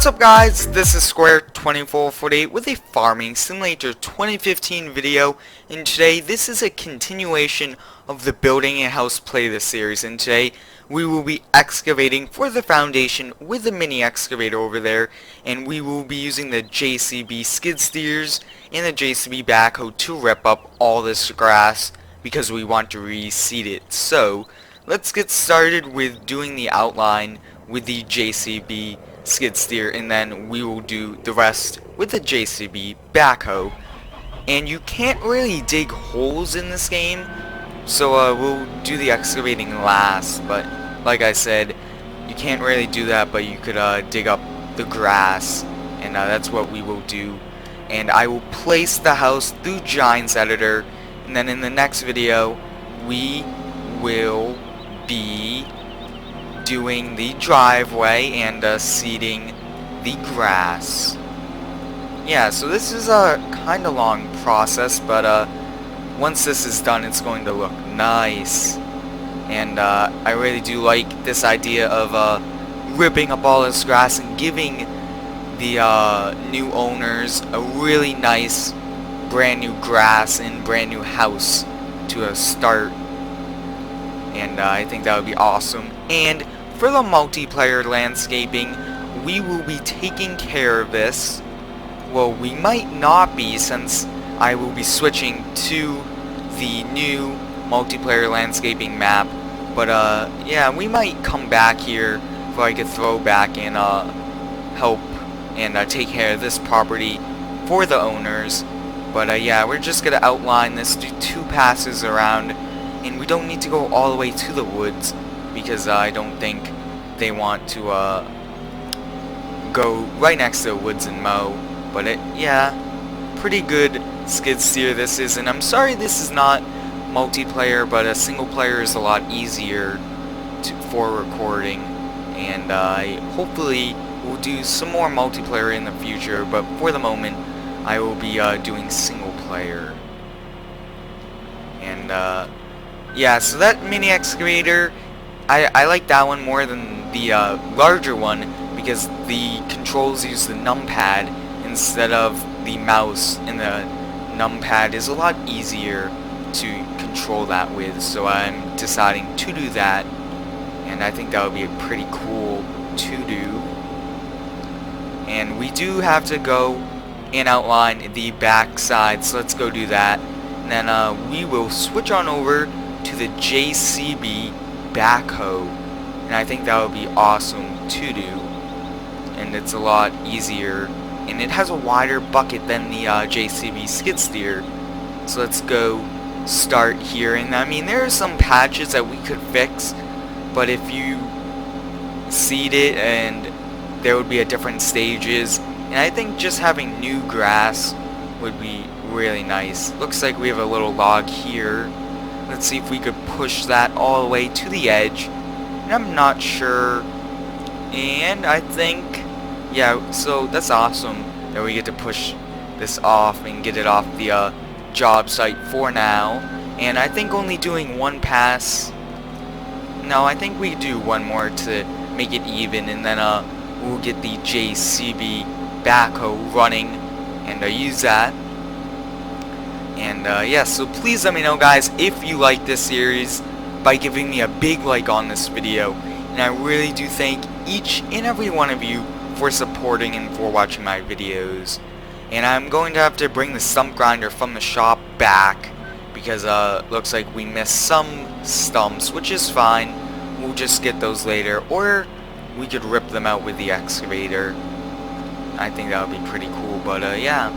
What's up guys, this is Square2448 with a Farming Simulator 2015 video, and today this is a continuation of the Building a House playlist series, and today we will be excavating for the foundation with the mini excavator over there, and we will be using the JCB skid steers and the JCB backhoe to rip up all this grass because we want to reseed it. So let's get started with doing the outline with the JCB skid steer, and then we will do the rest with the JCB backhoe. And you can't really dig holes in this game, so we'll do the excavating last. But like I said, you can't really do that, but you could dig up the grass, and that's what we will do. And I will place the house through Giants Editor, and then in the next video we will be doing the driveway and seeding the grass. Yeah, so this is a kind of long process, but once this is done it's going to look nice. And I really do like this idea of ripping up all this grass and giving the new owners a really nice brand new grass and brand new house to start. And I think that would be awesome. And for the multiplayer landscaping, we will be taking care of this. Well, we might not be, since I will be switching to the new multiplayer landscaping map. But yeah, we might come back here for like a throwback and help and take care of this property for the owners. But yeah, we're just gonna outline this, do 2 passes around, and we don't need to go all the way to the woods, because I don't think they want to go right next to the woods and mow. But yeah, pretty good skid steer this is. And I'm sorry this is not multiplayer, but a single player is a lot easier for recording. And I hopefully will do some more multiplayer in the future, but for the moment I will be doing single player. And yeah, so that mini excavator, I like that one more than the larger one, because the controls use the numpad instead of the mouse, and the numpad is a lot easier to control that with. So I'm deciding to do that, and I think that would be pretty cool to do. And we do have to go and outline the back side, so let's go do that. And then we will switch on over to the JCB backhoe, and I think that would be awesome to do, and it's a lot easier, and it has a wider bucket than the JCB skid steer. So let's go start here. And I mean, there are some patches that we could fix, but if you seed it, and there would be at different stages, and I think just having new grass would be really nice. Looks like we have a little log here. Let's see if we could push that all the way to the edge. And I'm not sure. And I think, yeah, so that's awesome that we get to push this off and get it off the job site for now. And I think only doing 1 pass. No, I think we do 1 more to make it even, and then we'll get the JCB backhoe running and use that. And yeah, so please let me know guys if you like this series by giving me a big like on this video. And I really do thank each and every one of you for supporting and for watching my videos. And I'm going to have to bring the stump grinder from the shop back, because looks like we missed some stumps, which is fine. We'll just get those later, or we could rip them out with the excavator. I think that would be pretty cool. But yeah,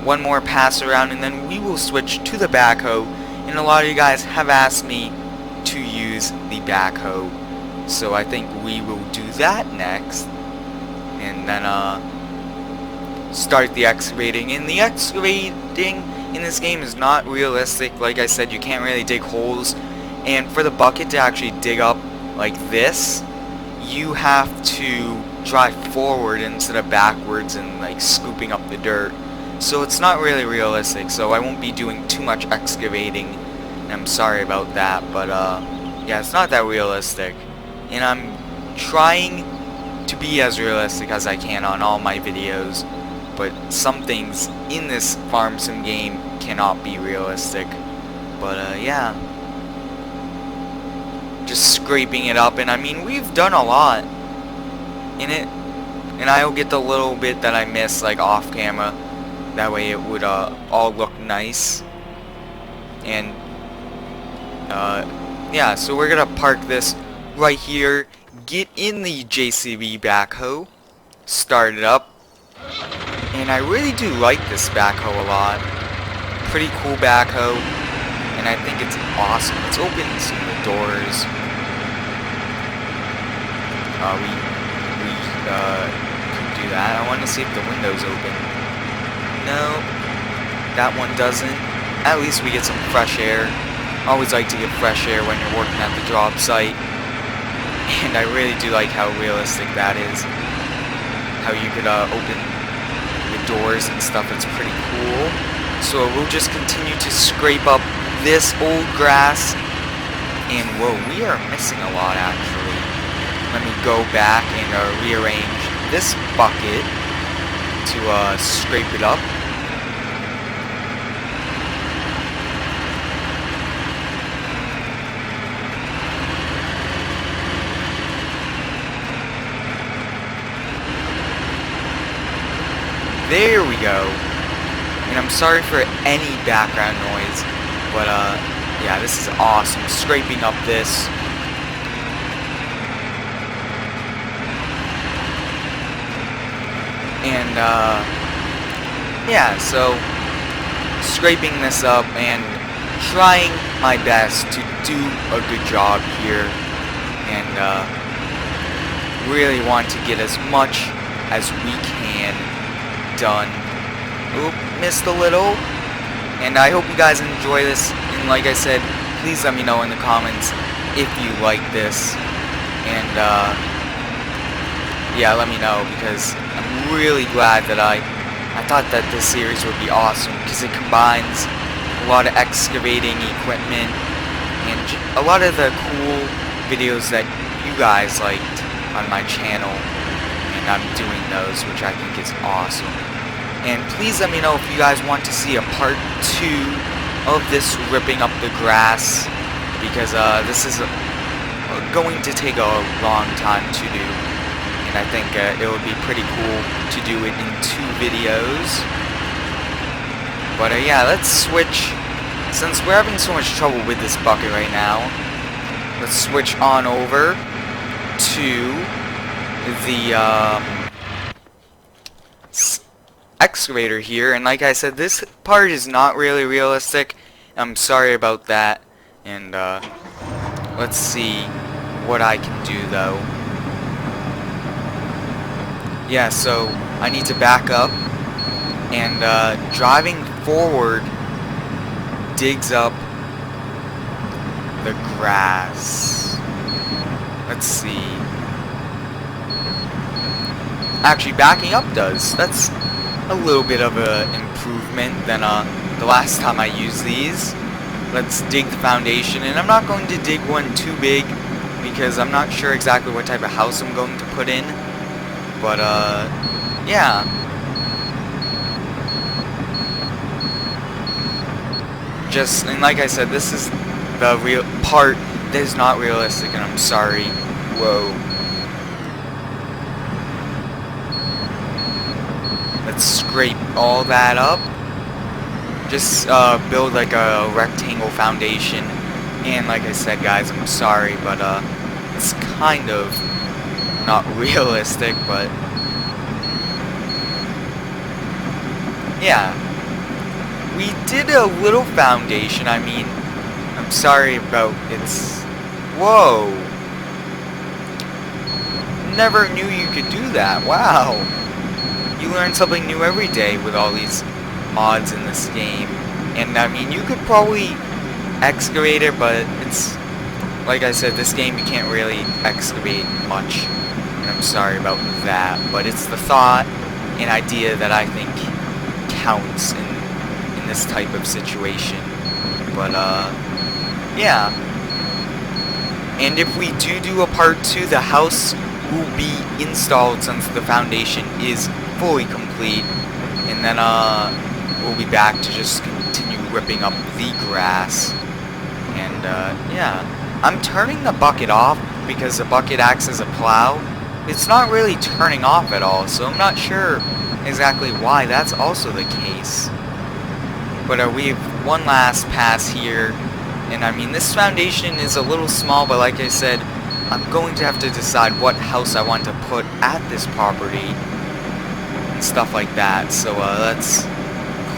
1 more pass around, and then we will switch to the backhoe. And a lot of you guys have asked me to use the backhoe, so I think we will do that next, and then start the excavating. And the excavating in this game is not realistic. Like I said, you can't really dig holes, and for the bucket to actually dig up like this, you have to drive forward instead of backwards and like scooping up the dirt. So it's not really realistic, so I won't be doing too much excavating, and I'm sorry about that. But yeah, it's not that realistic, and I'm trying to be as realistic as I can on all my videos, but some things in this farm sim game cannot be realistic. But yeah, just scraping it up, and I mean, we've done a lot in it, and I'll get the little bit that I missed like off camera, that way it would all look nice. And yeah, so we're gonna park this right here, get in the JCB backhoe, start it up, and I really do like this backhoe a lot. Pretty cool backhoe, and I think it's awesome. It's opening some of the doors. We can do that. I want to see if the window's open. No, that one doesn't. At least we get some fresh air. Always like to get fresh air when you're working at the job site. And I really do like how realistic that is. How you could open the doors and stuff. It's pretty cool. So we'll just continue to scrape up this old grass. And whoa, we are missing a lot actually. Let me go back and rearrange this bucket to scrape it up. There we go. And I'm sorry for any background noise, but yeah, this is awesome. Scraping up this. And yeah, so scraping this up and trying my best to do a good job here, and really want to get as much as we can done. Oop, missed a little. And I hope you guys enjoy this, and like I said, please let me know in the comments if you like this, and yeah, let me know, because I'm really glad that I thought that this series would be awesome, because it combines a lot of excavating equipment and a lot of the cool videos that you guys liked on my channel, and I'm doing those, which I think is awesome. And please let me know if you guys want to see a part 2 of this ripping up the grass, because this is going to take a long time to do, and I think it would be pretty cool to do it in 2 videos. But yeah, let's switch, since we're having so much trouble with this bucket right now, let's switch on over to the excavator here. And like I said, this part is not really realistic. I'm sorry about that. And let's see what I can do though. Yeah, so I need to back up, and driving forward digs up the grass. Let's see. Actually, backing up does. That's a little bit of an improvement than the last time I used these. Let's dig the foundation, and I'm not going to dig one too big because I'm not sure exactly what type of house I'm going to put in. But yeah. Just, and like I said, this is the real part that is not realistic, and I'm sorry. Whoa. Let's scrape all that up. Just build like a rectangle foundation. And like I said, guys, I'm sorry, but it's kind of not realistic, but yeah. We did a little foundation. I mean, I'm sorry about its... Whoa. Never knew you could do that. Wow. You learn something new every day with all these mods in this game. And I mean, you could probably excavate it, but it's, like I said, this game you can't really excavate much. And I'm sorry about that, but it's the thought and idea that I think counts in this type of situation. But yeah. And if we do a part 2, the house will be installed since the foundation is fully complete, and then we'll be back to just continue ripping up the grass. And yeah, I'm turning the bucket off because the bucket acts as a plow. It's not really turning off at all, so I'm not sure exactly why that's also the case. But we have one last pass here, and I mean, this foundation is a little small, but like I said, I'm going to have to decide what house I want to put at this property and stuff like that. So let's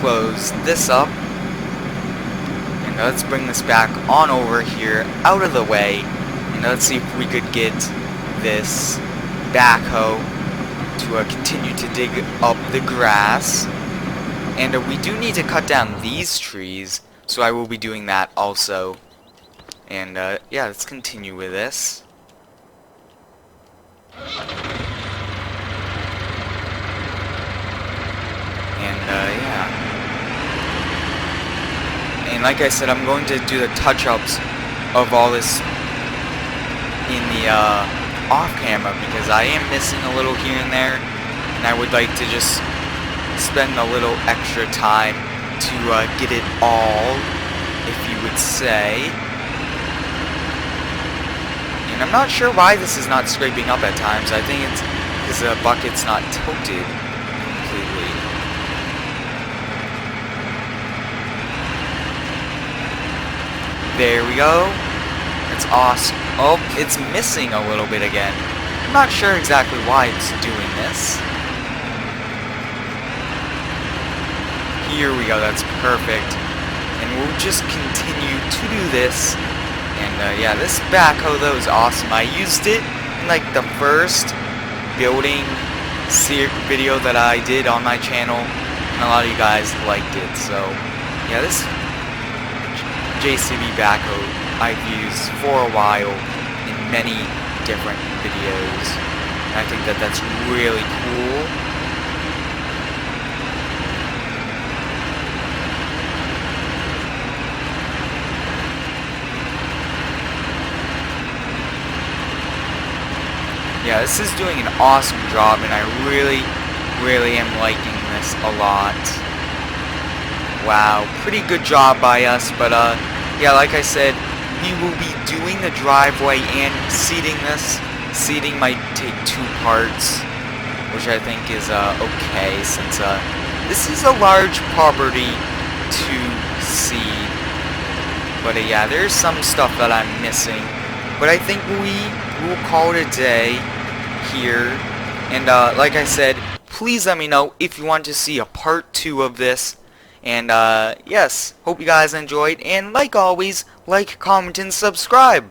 close this up, and let's bring this back on over here out of the way, and let's see if we could get this backhoe to continue to dig up the grass. And we do need to cut down these trees, so I will be doing that also. And yeah, let's continue with this. And yeah. And like I said, I'm going to do the touch-ups of all this in the off-camera, because I am missing a little here and there, and I would like to just spend a little extra time to get it all, if you would say. And I'm not sure why this is not scraping up at times. I think it's because the bucket's not tilted completely. There we go. It's awesome. Oh, it's missing a little bit again. I'm not sure exactly why it's doing this. Here we go, that's perfect. And we'll just continue to do this. And yeah, this backhoe though is awesome. I used it in like the first building video that I did on my channel, and a lot of you guys liked it. So yeah, this JCB backhoe I've used for a while in many different videos. And I think that that's really cool. Yeah, this is doing an awesome job, and I really am liking this a lot. Wow, pretty good job by us, but yeah, like I said, we will be doing the driveway and seeding this. Seeding might take 2 parts, which I think is okay, since this is a large property to seed. But yeah, there's some stuff that I'm missing, but I think we will call it a day here. And like I said, please let me know if you want to see a part 2 of this. And yes, hope you guys enjoyed, and like always, like, comment, and subscribe.